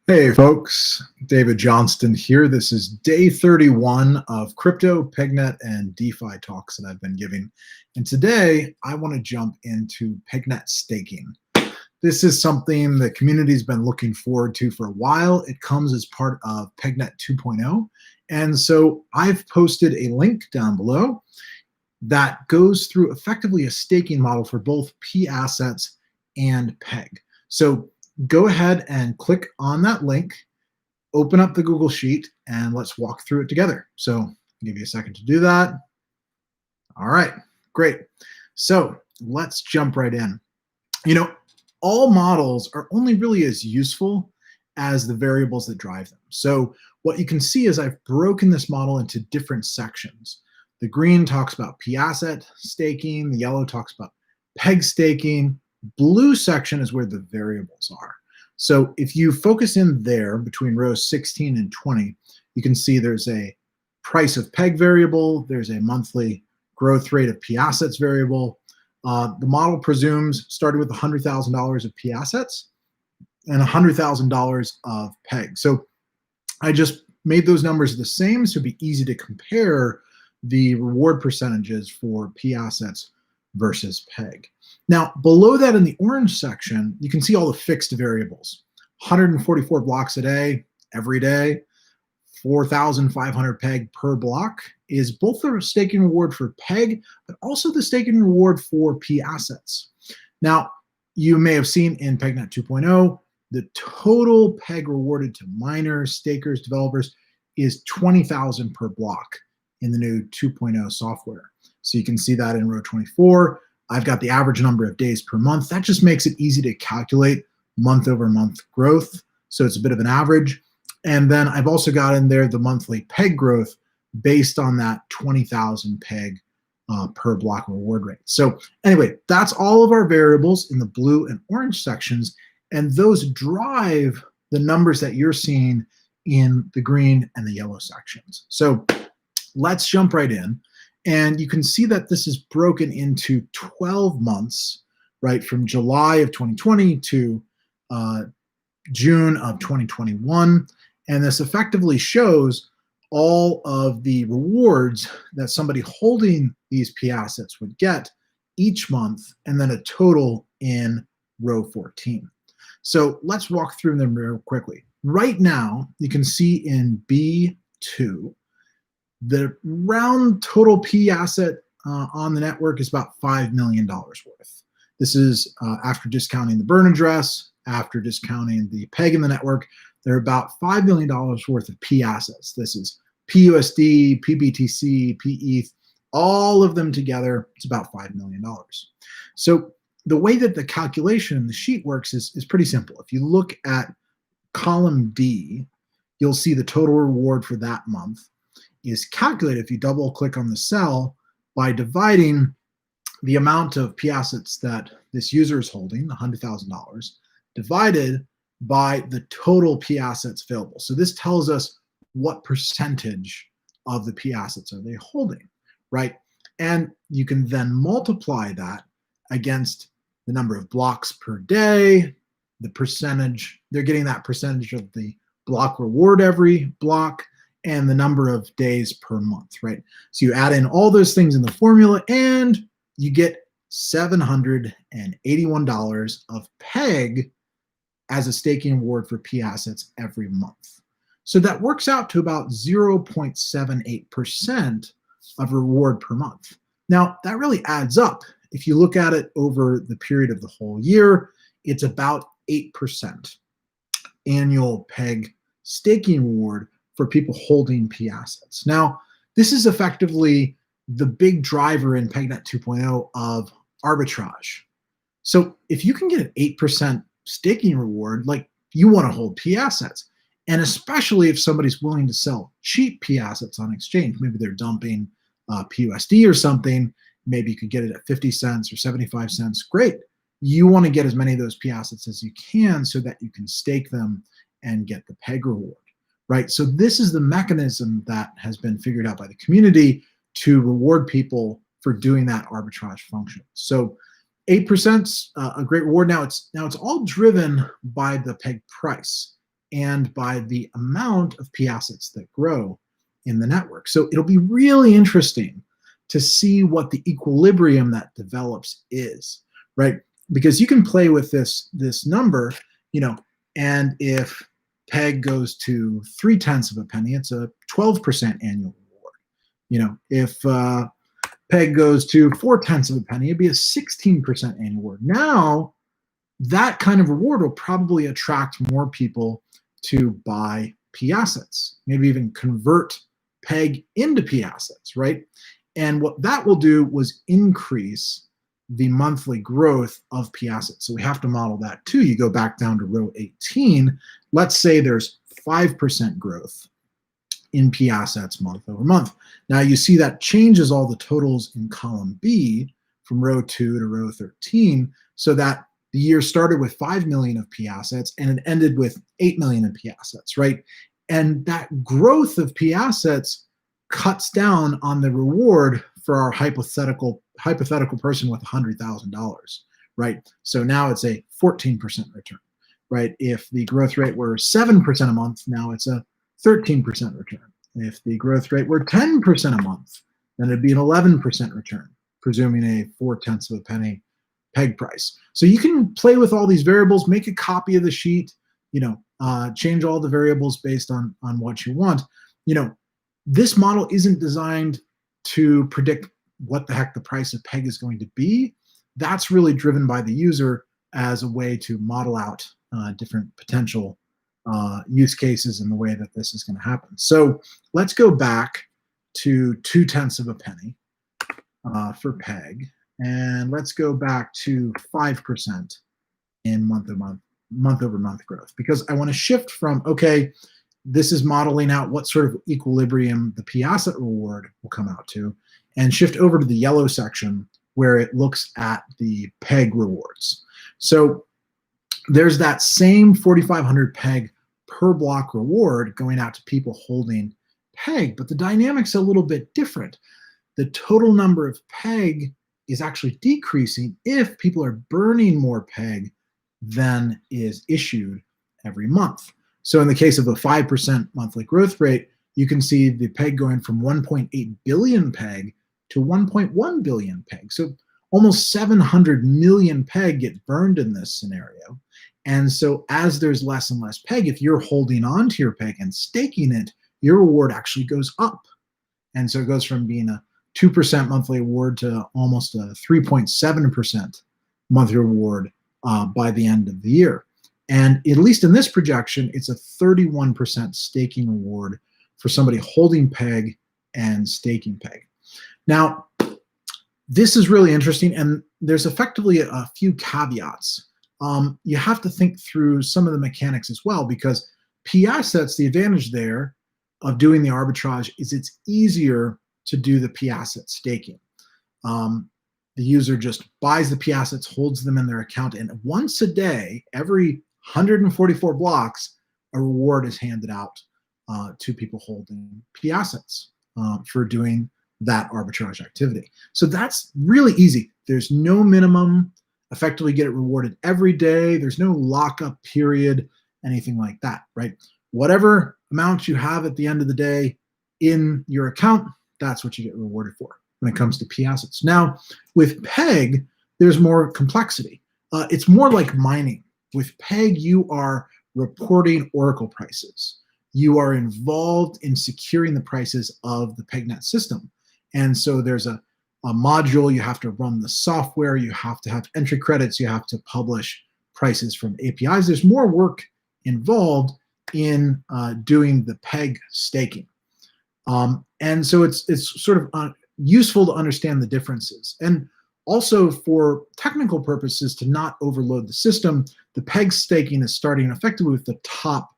Hey folks, David Johnston here. This is day 31 of crypto, PegNet, and DeFi talks that I've been giving. And today I want to jump into PegNet Staking. This is something the community's been looking forward to for a while. It comes as part of PegNet 2.0. And so I've posted a link down below that goes through effectively a staking model for both pAssets and Peg. So go ahead and click on that link, open up the Google Sheet, and let's walk through it together. So I'll give you a second to do that. All right, great. So let's jump right in. You know, all models are only really as useful as the variables that drive them. So what you can see is I've broken this model into different sections. The green talks about pAsset staking, the yellow talks about peg staking, blue section is where the variables are. So if you focus in there between rows 16 and 20, you can see there's a price of peg variable, there's a monthly growth rate of pAssets variable. The model presumes starting with $100,000 of pAssets and $100,000 of peg. So I just made those numbers the same so it'd be easy to compare the reward percentages for pAssets versus peg. Now, below that in the orange section, you can see all the fixed variables. 144 blocks a day, every day, 4,500 peg per block is both the staking reward for peg, but also the staking reward for pAssets. Now, you may have seen in PegNet 2.0, the total peg rewarded to miners, stakers, developers is 20,000 per block in the new 2.0 software. So you can see that in row 24. I've got the average number of days per month. That just makes it easy to calculate month over month growth. So it's a bit of an average. And then I've also got in there the monthly peg growth based on that 20,000 peg per block reward rate. So anyway, that's all of our variables in the blue and orange sections. And those drive the numbers that you're seeing in the green and the yellow sections. So let's jump right in. And you can see that this is broken into 12 months, right, from July of 2020 to June of 2021. And this effectively shows all of the rewards that somebody holding these pAssets would get each month, and then a total in row 14. So let's walk through them real quickly. Right now, you can see in B2, the round total pAsset on the network is about $5 million worth. This is after discounting the burn address, after discounting the peg in the network, they're about $5 million worth of pAssets. This is PUSD, PBTC, PETH, all of them together, it's about $5 million. So the way that the calculation in the sheet works is pretty simple. If you look at column D, you'll see the total reward for that month is calculated if you double click on the cell by dividing the amount of pAssets that this user is holding, the $100,000, divided by the total pAssets available. So this tells us what percentage of the pAssets are they holding, right? And you can then multiply that against the number of blocks per day, the percentage, they're getting that percentage of the block reward every block, and the number of days per month, right? So you add in all those things in the formula and you get $781 of peg as a staking reward for pAssets every month. So that works out to about 0.78% of reward per month. Now, that really adds up. If you look at it over the period of the whole year, it's about 8% annual peg staking reward for people holding pAssets. Now, this is effectively the big driver in PegNet 2.0 of arbitrage. So if you can get an 8% staking reward, like you want to hold pAssets, and especially if somebody's willing to sell cheap pAssets on exchange, maybe they're dumping PUSD or something, maybe you could get it at 50 cents or 75 cents, great. You want to get as many of those pAssets as you can so that you can stake them and get the peg reward. Right, so this is the mechanism that has been figured out by the community to reward people for doing that arbitrage function. So 8% a great reward. Now it's all driven by the peg price. and by the amount of pAssets that grow in the network. So it'll be really interesting to see what the equilibrium that develops is, right? Because you can play with this number, and if PEG goes to 0.3 of a penny, it's a 12% annual reward. If PEG goes to 0.4 of a penny, it'd be a 16% annual reward. Now, that kind of reward will probably attract more people to buy pAssets, maybe even convert PEG into pAssets, right? And what that will do was increase the monthly growth of pAssets. So we have to model that too. You go back down to row 18. Let's say there's 5% growth in pAssets month over month. Now you see that changes all the totals in column B from row 2 to row 13, so that the year started with 5 million of pAssets and it ended with 8 million in pAssets, right? And that growth of pAssets cuts down on the reward for our hypothetical person with $100,000, right? So now it's a 14% return, right? If the growth rate were 7% a month, now it's a 13% return. If the growth rate were 10% a month, then it'd be an 11% return, presuming a 0.4 of a penny PEG price. So you can play with all these variables, make a copy of the sheet, change all the variables based on what you want. This model isn't designed to predict what the heck the price of PEG is going to be. That's really driven by the user as a way to model out different potential use cases and the way that this is going to happen. So let's go back to 0.2 of a penny for PEG, and let's go back to 5% in month-over-month growth, because I want to shift from, okay, this is modeling out what sort of equilibrium the pAsset reward will come out to, and shift over to the yellow section where it looks at the PEG rewards. So there's that same 4,500 PEG per block reward going out to people holding PEG, but the dynamic's a little bit different. The total number of PEG is actually decreasing if people are burning more PEG than is issued every month. So in the case of a 5% monthly growth rate, you can see the PEG going from 1.8 billion PEG to 1.1 billion PEG. So almost 700 million PEG get burned in this scenario. And so as there's less and less PEG, if you're holding on to your PEG and staking it, your reward actually goes up. And so it goes from being a 2% monthly reward to almost a 3.7% monthly reward by the end of the year. And at least in this projection, it's a 31% staking reward for somebody holding PEG and staking PEG. Now, this is really interesting, and there's effectively a few caveats. You have to think through some of the mechanics as well, because pAssets, the advantage there of doing the arbitrage is it's easier to do the pAsset staking. The user just buys the pAssets, holds them in their account, and once a day, every 144 blocks, a reward is handed out to people holding pAssets for doing that arbitrage activity. So that's really easy. There's no minimum. Effectively get it rewarded every day. There's no lockup period, anything like that, right? Whatever amount you have at the end of the day in your account, that's what you get rewarded for when it comes to pAssets. Now, with PEG, there's more complexity. It's more like mining. With PEG, you are reporting Oracle prices. You are involved in securing the prices of the PegNet system. And so there's a module, you have to run the software, you have to have entry credits, you have to publish prices from APIs. There's more work involved in doing the PEG staking. And so it's sort of useful to understand the differences. And also for technical purposes, to not overload the system, the PEG staking is starting effectively with the top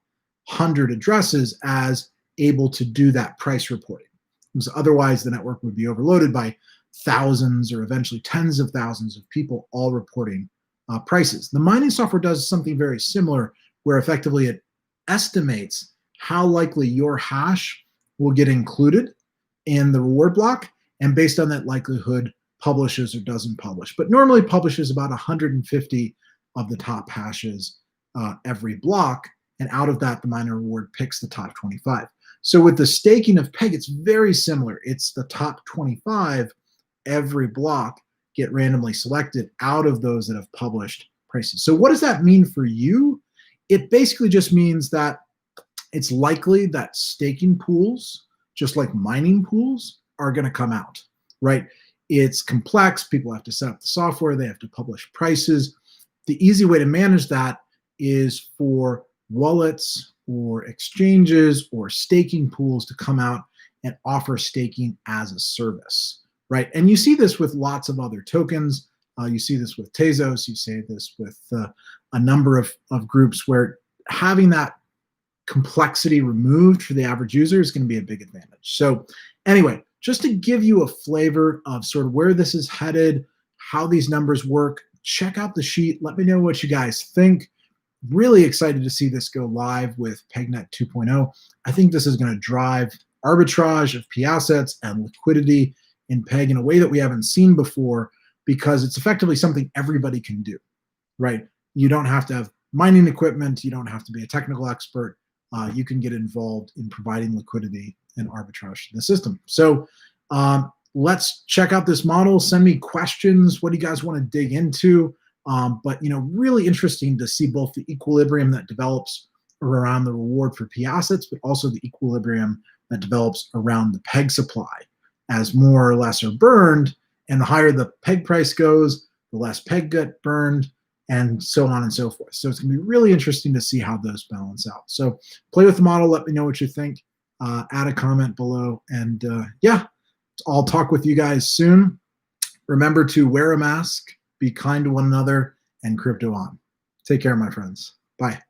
100 addresses as able to do that price reporting. Because otherwise the network would be overloaded by thousands or eventually tens of thousands of people all reporting prices. The mining software does something very similar, where effectively it estimates how likely your hash will get included in the reward block, and based on that likelihood, publishes or doesn't publish. But normally publishes about 150 of the top hashes every block, and out of that, the miner reward picks the top 25. So with the staking of Peg, it's very similar. It's the top 25 every block get randomly selected out of those that have published prices. So what does that mean for you? It basically just means that it's likely that staking pools, just like mining pools, are going to come out, right? It's complex. People have to set up the software. They have to publish prices. The easy way to manage that is for wallets or exchanges or staking pools to come out and offer staking as a service, right? And you see this with lots of other tokens. You see this with Tezos. You see this with a number of groups where having that complexity removed for the average user is going to be a big advantage. So anyway, just to give you a flavor of sort of where this is headed, how these numbers work, check out the sheet. Let me know what you guys think. Really excited to see this go live with PegNet 2.0. I think this is going to drive arbitrage of pAssets and liquidity in Peg in a way that we haven't seen before, because it's effectively something everybody can do, right? You don't have to have mining equipment. You don't have to be a technical expert. You can get involved in providing liquidity and arbitrage to the system. So let's check out this model. Send me questions. What do you guys want to dig into? But really interesting to see both the equilibrium that develops around the reward for pAssets, but also the equilibrium that develops around the Peg supply, as more or less are burned, and the higher the Peg price goes, the less Peg get burned, and so on and so forth. So it's going to be really interesting to see how those balance out. So play with the model. Let me know what you think. Add a comment below. And yeah, I'll talk with you guys soon. Remember to wear a mask, be kind to one another, and crypto on. Take care, my friends. Bye.